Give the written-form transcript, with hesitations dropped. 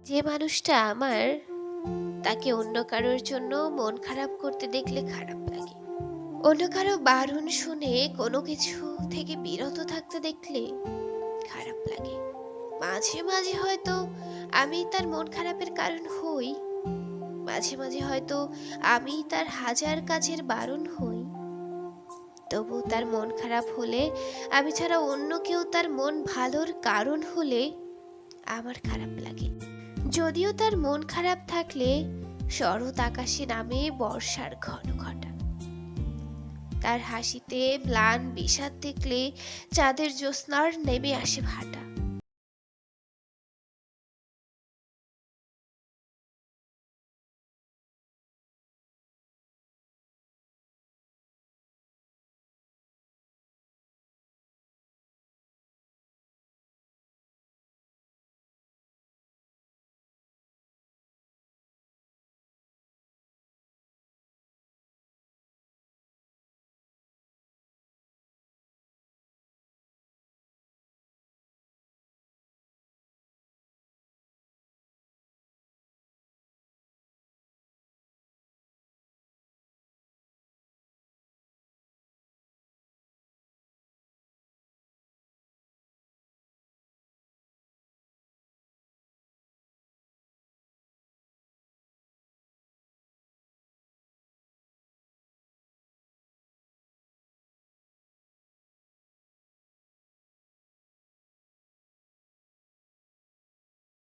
যে মানুষটা আমার, তাকে অন্য কারোর জন্য মন খারাপ করতে দেখলে খারাপ লাগে। অন্য কারো বারণ শুনে কোনো কিছু থেকে বিরত থাকতে দেখলে খারাপ লাগে। মাঝে মাঝে হয়তো আমি তার মন খারাপের কারণ হই, মাঝে মাঝে হয়তো আমি তার হাজার কাজের বারণ হই। তবু তার মন খারাপ হলে, আমি ছাড়া অন্য কেউ তার মন ভালোর কারণ হলে আমার খারাপ লাগে। যদিও তার মন খারাপ থাকলে শরৎ আকাশে নামে বর্ষার ঘন ঘটা। তার হাসিতে ম্লান বিষাদ দেখলে চাঁদের জ্যোৎস্নার নেমে আসে ভাটা।